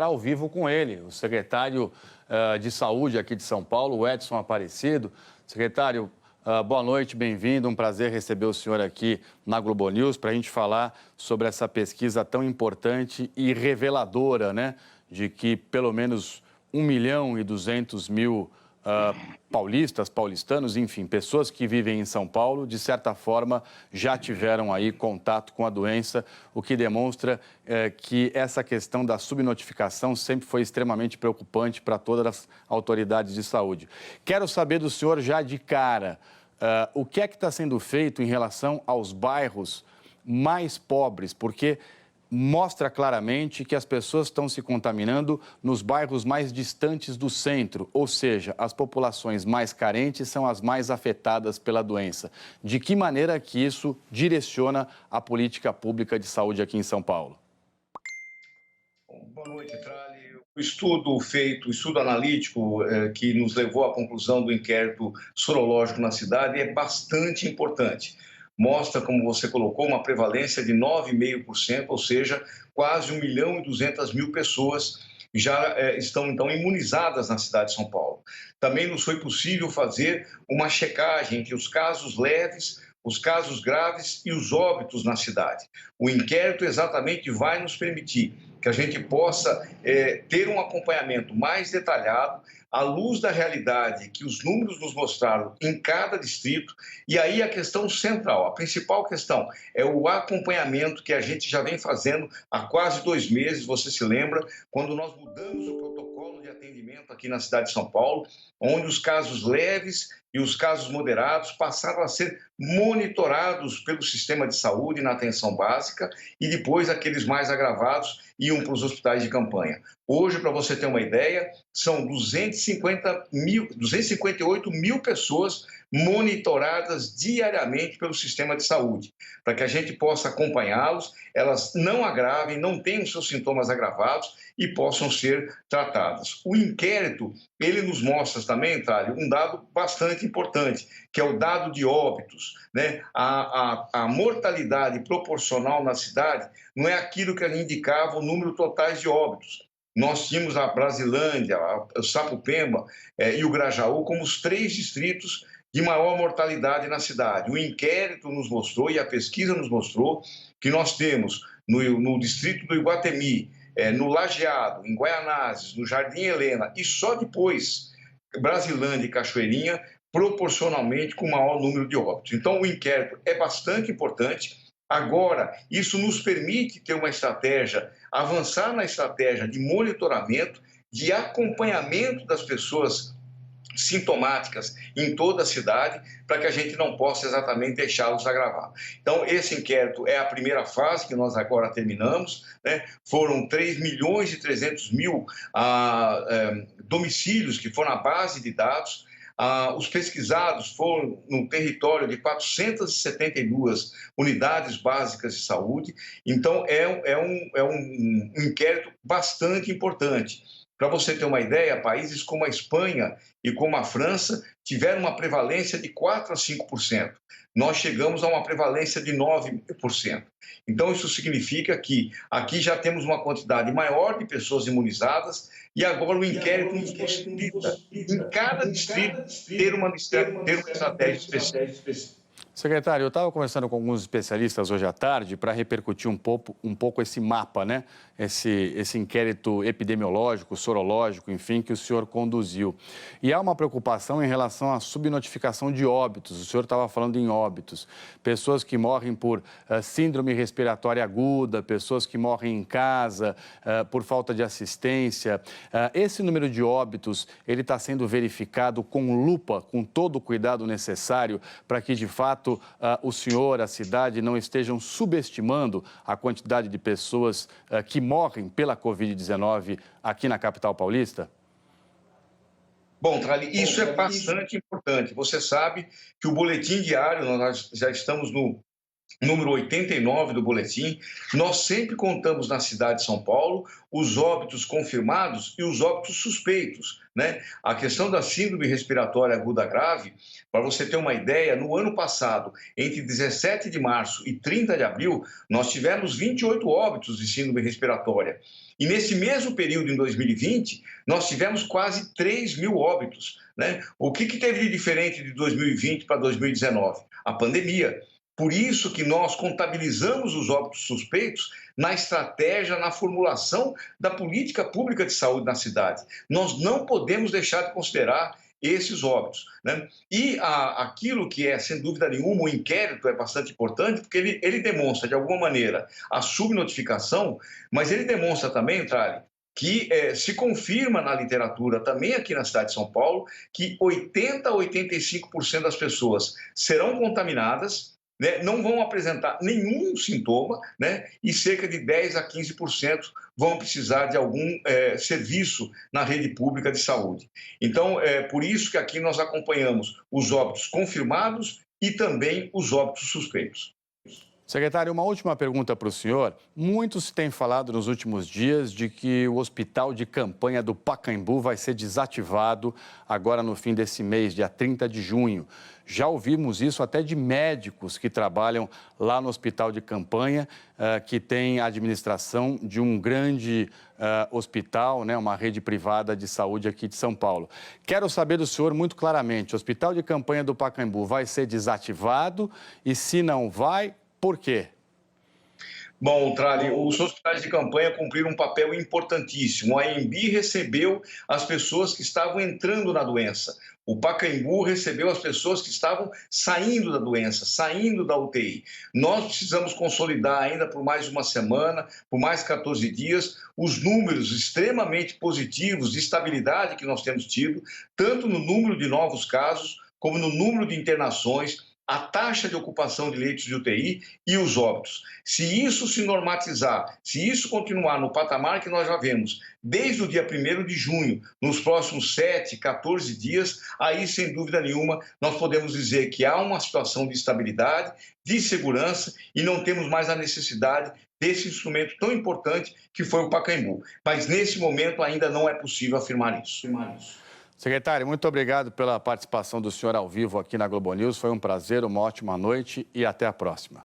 Ao vivo com ele, o secretário de Saúde aqui de São Paulo, o Edson Aparecido. Secretário, boa noite, bem-vindo. Um prazer receber o senhor aqui na Globo News para a gente falar sobre essa pesquisa tão importante e reveladora, né? De que pelo menos 1.200.000 paulistas, paulistanos, enfim, pessoas que vivem em São Paulo, de certa forma, já tiveram aí contato com a doença, o que demonstra que essa questão da subnotificação sempre foi extremamente preocupante para todas as autoridades de saúde. Quero saber do senhor já de cara, o que é que está sendo feito em relação aos bairros mais pobres, porque mostra claramente que as pessoas estão se contaminando nos bairros mais distantes do centro, ou seja, as populações mais carentes são as mais afetadas pela doença. De que maneira que isso direciona a política pública de saúde aqui em São Paulo? Boa noite, Trali. O estudo feito, o estudo analítico que nos levou à conclusão do inquérito sorológico na cidade é bastante importante. Mostra, como você colocou, uma prevalência de 9,5%, ou seja, quase 1.200.000 pessoas já estão, então, imunizadas na cidade de São Paulo. Também nos foi possível fazer uma checagem entre os casos leves, os casos graves e os óbitos na cidade. O inquérito exatamente vai nos permitir que a gente possa ter um acompanhamento mais detalhado, à luz da realidade que os números nos mostraram em cada distrito. E aí a questão central, a principal questão, é o acompanhamento que a gente já vem fazendo há quase 2 meses, você se lembra, quando nós mudamos o protocolo de atendimento aqui na cidade de São Paulo, onde os casos leves e os casos moderados passaram a ser monitorados pelo sistema de saúde na atenção básica e depois aqueles mais agravados iam para os hospitais de campanha. Hoje, para você ter uma ideia, são 258 mil pessoas monitoradas diariamente pelo sistema de saúde, para que a gente possa acompanhá-los, elas não agravem, não tenham seus sintomas agravados e possam ser tratadas. O inquérito, ele nos mostra também, Thalio, um dado bastante importante, que é o dado de óbitos, né? A mortalidade proporcional na cidade não é aquilo que indicava o número totais de óbitos. Nós tínhamos a Brasilândia, o Sapopemba e o Grajaú como os 3 distritos de maior mortalidade na cidade. O inquérito nos mostrou e a pesquisa nos mostrou que nós temos no distrito do Iguatemi, no Lajeado, em Guaianazes, no Jardim Helena e só depois Brasilândia e Cachoeirinha, proporcionalmente com o maior número de óbitos. Então o inquérito é bastante importante. Agora, isso nos permite ter uma estratégia, avançar na estratégia de monitoramento, de acompanhamento das pessoas sintomáticas em toda a cidade, para que a gente não possa exatamente deixá-los agravar. Então, esse inquérito é a primeira fase que nós agora terminamos, né? Foram 3.300.000 domicílios que foram a base de dados. Os pesquisados foram no território de 472 unidades básicas de saúde. Então, é um inquérito bastante importante. Para você ter uma ideia, países como a Espanha e como a França tiveram uma prevalência de 4 a 5%. Nós chegamos a uma prevalência de 9%. Então, isso significa que aqui já temos uma quantidade maior de pessoas imunizadas e agora o inquérito nos possibilita, em cada distrito, ter uma estratégia específica. Secretário, eu estava conversando com alguns especialistas hoje à tarde para repercutir um pouco esse mapa, né? Esse inquérito epidemiológico, sorológico, enfim, que o senhor conduziu. E há uma preocupação em relação à subnotificação de óbitos. O senhor estava falando em óbitos. Pessoas que morrem por síndrome respiratória aguda, pessoas que morrem em casa por falta de assistência. Esse número de óbitos, ele está sendo verificado com lupa, com todo o cuidado necessário para que, de fato, o senhor, a cidade, não estejam subestimando a quantidade de pessoas que morrem pela Covid-19 aqui na capital paulista? Bom, Trali, isso é bastante importante. Você sabe que o boletim diário, nós já estamos no número 89 do boletim, nós sempre contamos na cidade de São Paulo os óbitos confirmados e os óbitos suspeitos, né? A questão da síndrome respiratória aguda grave, para você ter uma ideia, no ano passado, entre 17 de março e 30 de abril, nós tivemos 28 óbitos de síndrome respiratória. E nesse mesmo período, em 2020, nós tivemos quase 3.000 óbitos, né? O que teve de diferente de 2020 para 2019? A pandemia. Por isso que nós contabilizamos os óbitos suspeitos na estratégia, na formulação da política pública de saúde na cidade. Nós não podemos deixar de considerar esses óbitos, né? E aquilo que é, sem dúvida nenhuma, o inquérito é bastante importante, porque ele demonstra, de alguma maneira, a subnotificação, mas ele demonstra também, Trali, que se confirma na literatura, também aqui na cidade de São Paulo, que 80% a 85% das pessoas serão contaminadas, né, não vão apresentar nenhum sintoma, né, e cerca de 10% a 15% vão precisar de algum serviço na rede pública de saúde. Então, é por isso que aqui nós acompanhamos os óbitos confirmados e também os óbitos suspeitos. Secretário, uma última pergunta para o senhor. Muitos têm falado nos últimos dias de que o hospital de campanha do Pacaembu vai ser desativado agora no fim desse mês, dia 30 de junho. Já ouvimos isso até de médicos que trabalham lá no hospital de campanha, que tem a administração de um grande hospital, né, uma rede privada de saúde aqui de São Paulo. Quero saber do senhor muito claramente, o hospital de campanha do Pacaembu vai ser desativado e se não vai, por quê? Bom, Trali, os hospitais de campanha cumpriram um papel importantíssimo. A AMB recebeu as pessoas que estavam entrando na doença. O Pacaembu recebeu as pessoas que estavam saindo da doença, saindo da UTI. Nós precisamos consolidar ainda por mais uma semana, por mais 14 dias, os números extremamente positivos de estabilidade que nós temos tido, tanto no número de novos casos, como no número de internações, a taxa de ocupação de leitos de UTI e os óbitos. Se isso se normatizar, se isso continuar no patamar que nós já vemos, desde o dia 1º de junho, nos próximos 7, 14 dias, aí, sem dúvida nenhuma, nós podemos dizer que há uma situação de estabilidade, de segurança e não temos mais a necessidade desse instrumento tão importante que foi o Pacaembu. Mas, nesse momento, ainda não é possível afirmar isso. Secretário, muito obrigado pela participação do senhor ao vivo aqui na Globo News. Foi um prazer, uma ótima noite e até a próxima.